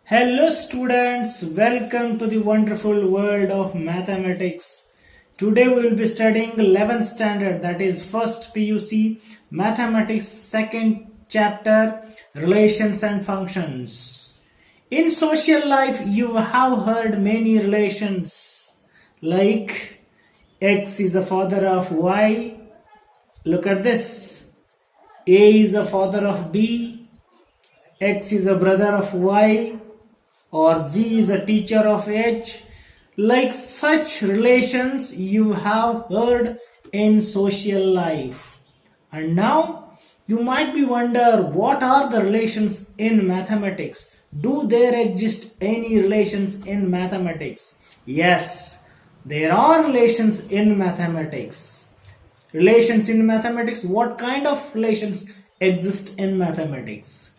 Hello students, welcome to the wonderful world of mathematics. Today we will be studying 11th standard, that is first PUC mathematics second chapter, relations and functions. In social life you have heard many relations like X is the father of Y. Look at this. A is the father of B. X is a brother of Y, or G is a teacher of H. Like such relations you have heard in social life. And now you might be wonder, what are the relations in mathematics? Do there exist any relations in mathematics? Yes, there are relations in mathematics. Relations in mathematics, what kind of relations exist in mathematics?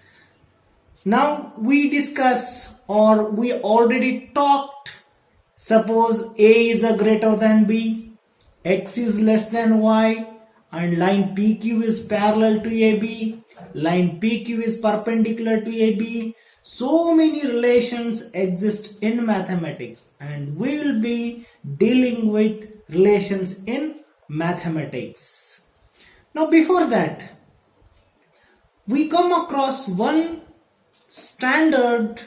Now we discuss, or we already talked. Suppose A is a greater than B, X is less than Y, and line PQ is parallel to AB, line PQ is perpendicular to AB. So many relations exist in mathematics, and we will be dealing with relations in mathematics. Now before that, we come across one standard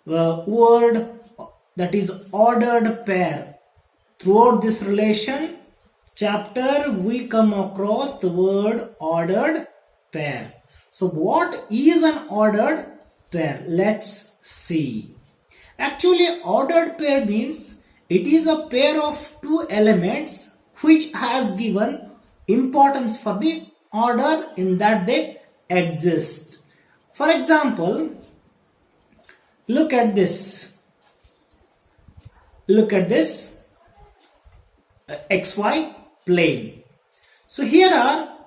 word, that is ordered pair. Throughout this relation chapter we come across the word ordered pair. So what is an ordered pair? Let's see. Actually, ordered pair means it is a pair of two elements which has given importance for the order in that they exist. For example, look at this. Look at this XY plane. So here are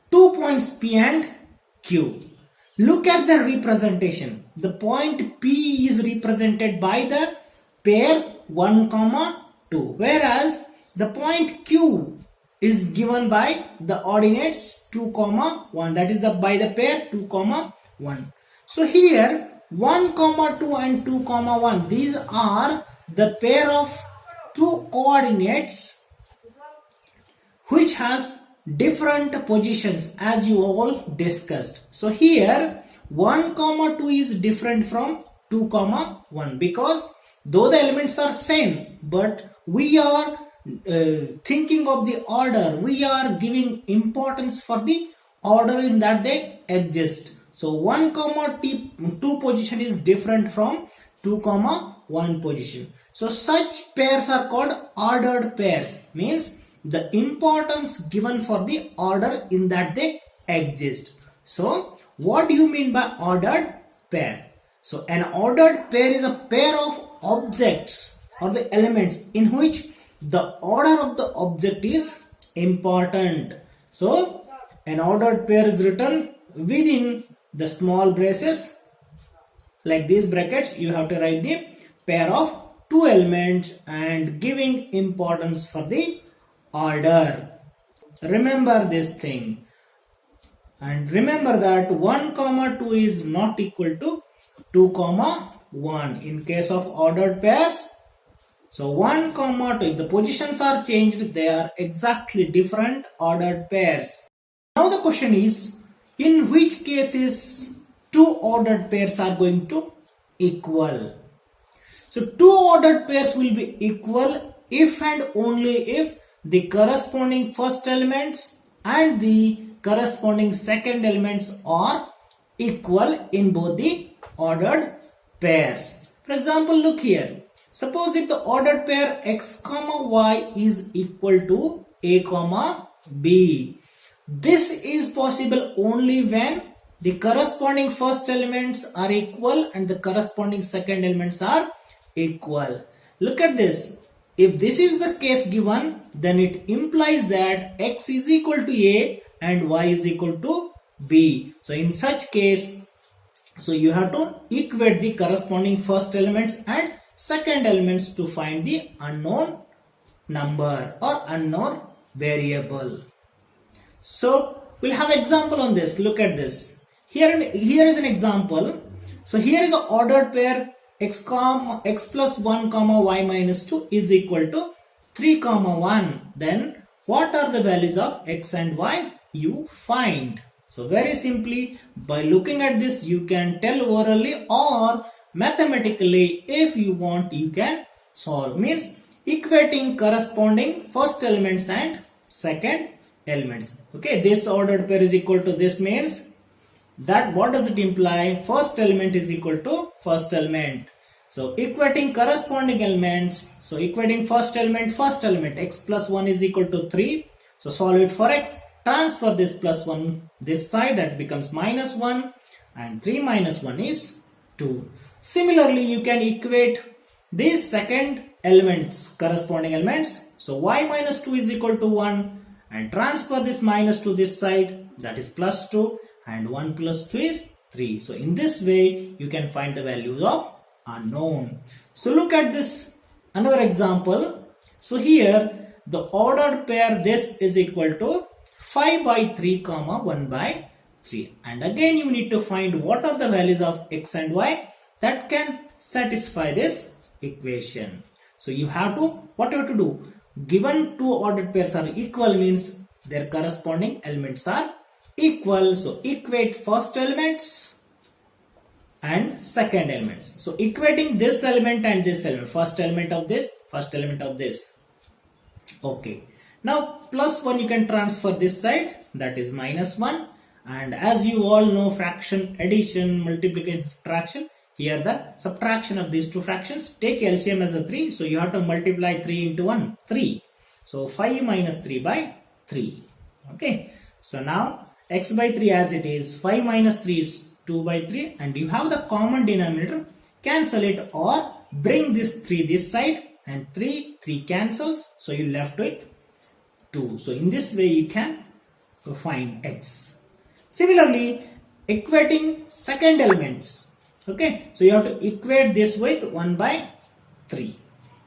2 points P and Q. Look at the representation. The point P is represented by the pair 1, 2, whereas the point Q is given by the ordinates 2, 1. That is by the pair 2, 1. So here 1, 2 and 2, 1, these are the pair of two coordinates which has different positions as you all discussed. So here 1, 2 is different from 2, 1 because though the elements are same, but we are thinking of the order, we are giving importance for the order in that they exist. So 1, 2 position is different from 2, 1 position. So such pairs are called ordered pairs, means the importance given for the order in that they exist. So what do you mean by ordered pair? So an ordered pair is a pair of objects or the elements in which the order of the object is important. So an ordered pair is written within the small braces, like these brackets. You have to write the pair of two elements and giving importance for the order. Remember this thing, and remember that 1, 2 is not equal to 2, 1 in case of ordered pairs. So 1, 2, if the positions are changed, they are exactly different ordered pairs. Now the question is, in which cases two ordered pairs are going to equal? So two ordered pairs will be equal if and only if the corresponding first elements and the corresponding second elements are equal in both the ordered pairs. For example, look here. Suppose if the ordered pair x, y is equal to a, b. This is possible only when the corresponding first elements are equal and the corresponding second elements are equal. Look at this. If this is the case given, then it implies that x is equal to a and y is equal to b. So in such case, so you have to equate the corresponding first elements and second elements to find the unknown number or unknown variable. So we'll have example on this. Look at this. Here is an example. So here is an ordered pair x plus 1 comma y minus 2 is equal to 3 comma 1. Then what are the values of x and y? You find. So very simply, by looking at this, you can tell orally or mathematically. If you want, you can solve. Means equating corresponding first elements and second elements. Okay, this ordered pair is equal to this means that what does it imply? First element is equal to first element. So equating corresponding elements. So equating first element, x plus 1 is equal to 3. So solve it for x. Transfer this plus 1 this side, that becomes minus 1, and 3 minus 1 is 2. Similarly, you can equate these second elements, corresponding elements. So y minus 2 is equal to 1, and transfer this minus 2 this side, that is plus 2, and 1 plus 2 is 3. So in this way, you can find the values of unknown. So look at this another example. So here the ordered pair, this is equal to 5 by 3 comma 1 by 3, and again you need to find what are the values of x and y that can satisfy this equation. So you have to, what you have to do, given two ordered pairs are equal means their corresponding elements are equal. So equate first elements and second elements. So equating this element and this element, first element of this, first element of this. Okay. Now plus 1 you can transfer this side, that is minus 1, and as you all know, fraction, addition, multiplication, subtraction, here the subtraction of these two fractions, take LCM as a 3, so you have to multiply 3 into 1, 3. So 5 minus 3 by 3. Okay, so now x by 3 as it is, 5 minus 3 is 2 by 3, and you have the common denominator, cancel it or bring this 3 this side, and 3 cancels, so you left with 2. So in this way you can find x. Similarly, equating second elements. Okay, so you have to equate this with 1 by 3.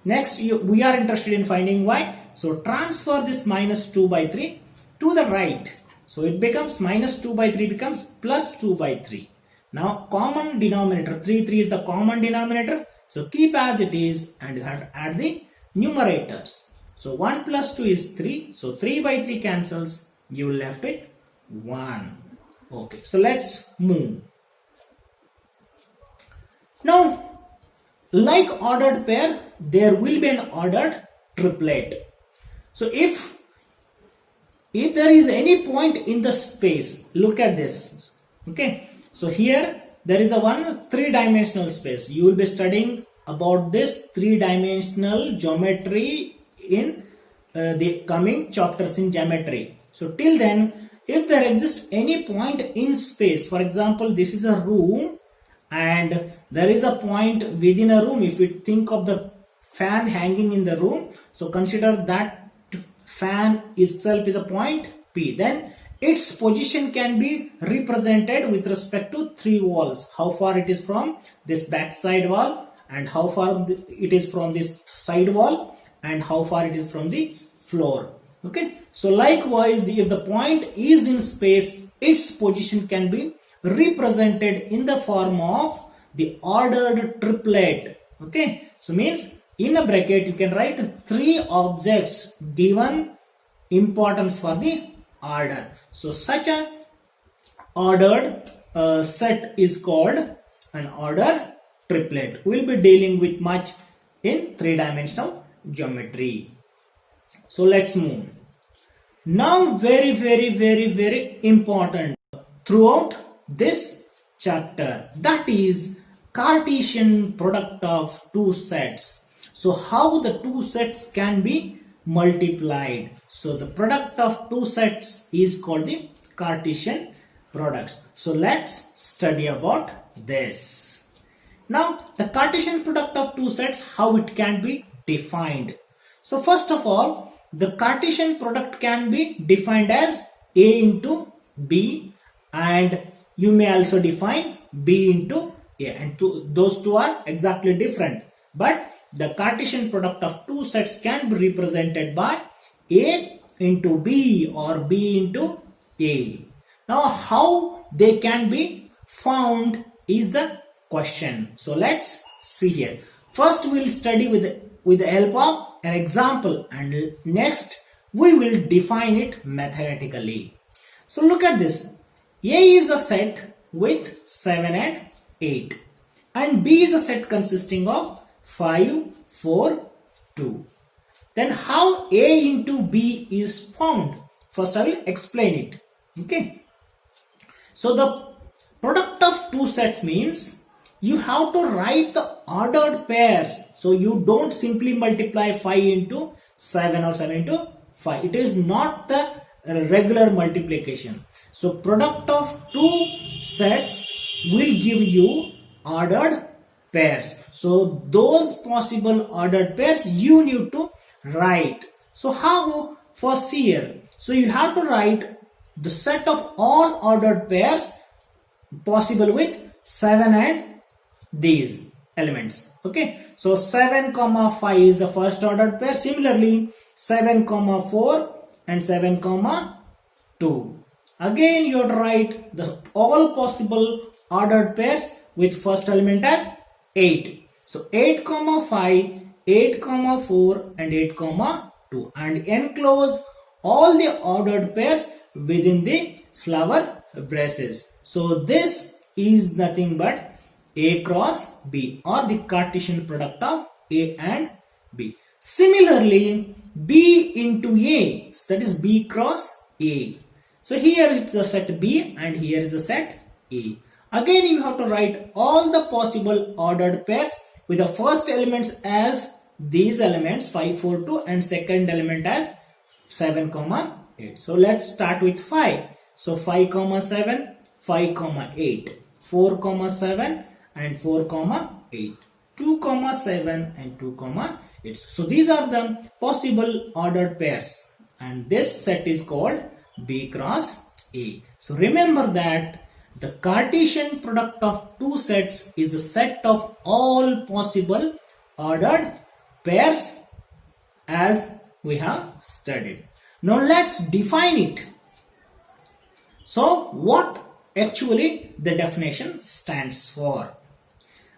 Next, we are interested in finding y. So transfer this minus 2 by 3 to the right. So it becomes minus 2 by 3 becomes plus 2 by 3. Now common denominator, 3 is the common denominator. So keep as it is, and you have to add the numerators. So 1 plus 2 is 3. So 3 by 3 cancels. You left with 1. Okay, so let's move. Now, like ordered pair, there will be an ordered triplet. So if there is any point in the space, look at this. Okay, so here there is a one three-dimensional space. You will be studying about this three-dimensional geometry in the coming chapters in geometry. So till then, if there exists any point in space, for example, this is a room and there is a point within a room. If you think of the fan hanging in the room, so consider that fan itself is a point P. Then its position can be represented with respect to three walls. How far it is from this back side wall, and how far it is from this side wall, and how far it is from the floor. Okay, so likewise, if the point is in space, its position can be represented in the form of the ordered triplet. Okay, so means in a bracket you can write three objects given importance for the order. So such a ordered set is called an ordered triplet. We'll be dealing with much in three-dimensional geometry. So let's move. Now very important throughout this chapter, that is Cartesian product of two sets. So how the two sets can be multiplied. So the product of two sets is called the Cartesian products. So let's study about this. Now the Cartesian product of two sets, how it can be defined. So first of all, the Cartesian product can be defined as A into B, and you may also define B into A, and those two are exactly different. But the Cartesian product of two sets can be represented by A into B or B into A. Now how they can be found is the question. So let's See here. First we will study with the help of an example, and next we will define it mathematically. So look at this. A is a set with 7 and 8, and B is a set consisting of 5, 4, 2. Then how A into B is formed? First I will explain it. Okay. So the product of two sets means you have to write the ordered pairs. So you don't simply multiply 5 into 7 or 7 into 5. It is not the regular multiplication. So product of two sets will give you ordered pairs. So those possible ordered pairs you need to write. So how? First here. So you have to write the set of all ordered pairs possible with 7 and these elements. Okay. So 7 comma 5 is the first ordered pair. Similarly 7 comma 4 and 7 comma 2. Again you have to write the all possible ordered pairs with first element as 8. So 8 comma 5, 8 comma 4 and 8 comma 2, and enclose all the ordered pairs within the flower braces. So this is nothing but A cross B, or the Cartesian product of A and B. Similarly B into A, so that is B cross A. So here is the set B and here is the set A. Again you have to write all the possible ordered pairs with the first elements as these elements 5, 4, 2 and second element as 7, 8. So let's start with 5. So 5, 7, 5, 8, 4, 7 and 4, 8, 2, 7 and 2, 8. So these are the possible ordered pairs, and this set is called B cross A. So remember that the Cartesian product of two sets is a set of all possible ordered pairs as we have studied. Now let's define it. So what actually the definition stands for?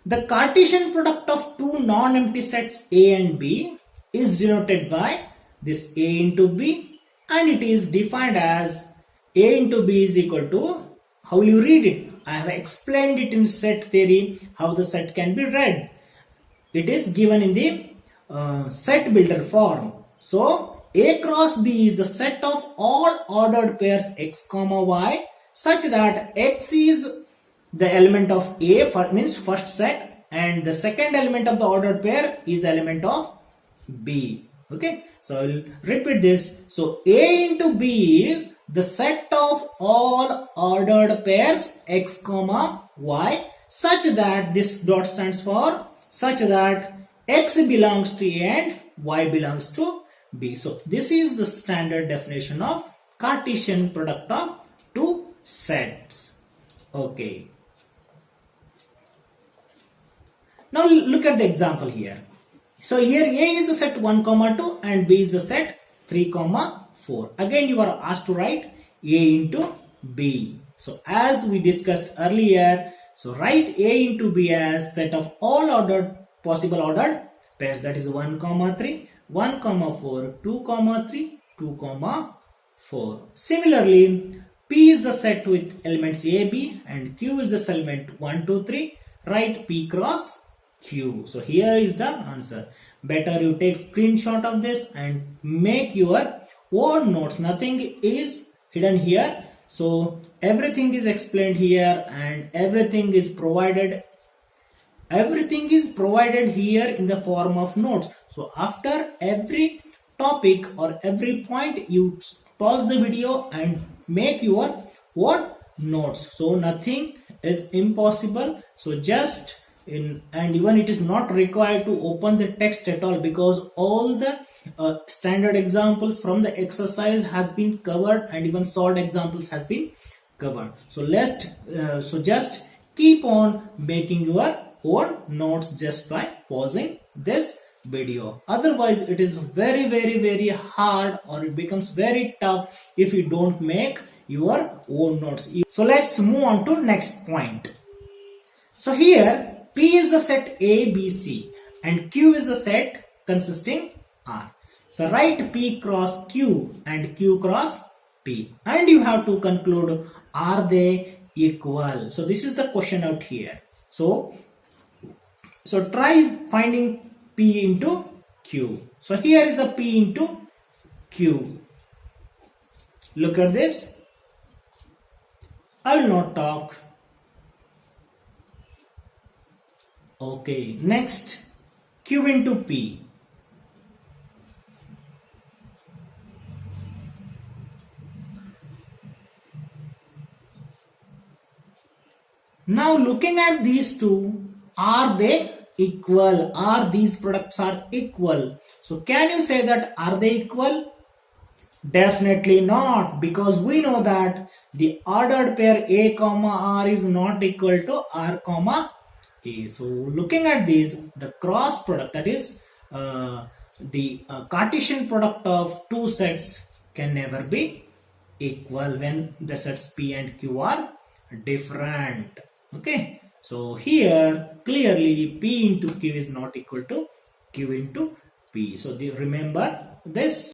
The Cartesian product of two non-empty sets A and B is denoted by this A into B, and it is defined as A into B is equal to, how will you read it? I have explained it in set theory how the set can be read. It is given in the set builder form. So A cross B is a set of all ordered pairs x comma y such that x is the element of A, means first set, and the second element of the ordered pair is element of B. Okay, so I will repeat this. So A into B is the set of all ordered pairs x comma y such that this dot stands for such that x belongs to A and y belongs to B. So this is the standard definition of Cartesian product of two sets. Okay. Now look at the example here. So here A is the set 1, 2 and B is the set 3, 4. Again you are asked to write A into B. So as we discussed earlier, so write A into B as set of all ordered possible ordered pairs, that is 1, 3, 1, 4, 2, 3, 2, 4. Similarly, P is the set with elements A, B and Q is this element 1, 2, 3. Write P cross Q. So here is the answer. Better you take screenshot of this and make your own notes. Nothing is hidden here. So everything is explained here and everything is provided here in the form of notes. So after every topic or every point, you pause the video and make your own notes. So nothing is impossible. So just and even it is not required to open the text at all, because all the standard examples from the exercise has been covered and even solved examples has been covered. So just keep on making your own notes just by pausing this video. Otherwise it is very hard, or it becomes very tough if you don't make your own notes. So let's move on to next point. So here P is the set A, B, C and Q is the set consisting R. So write P cross Q and Q cross P and you have to conclude, are they equal? So this is the question out here. So try finding P into Q. So here is the P into Q. Look at this. I will not talk. Okay, next Q into P. Now looking at these two, are they equal? Are these products are equal? So can you say that are they equal? Definitely not, because we know that the ordered pair A comma R is not equal to R comma A. So looking at these, the cross product, that is the Cartesian product of two sets can never be equal when the sets P and Q are different. Okay, so here clearly P into Q is not equal to Q into P. So remember this.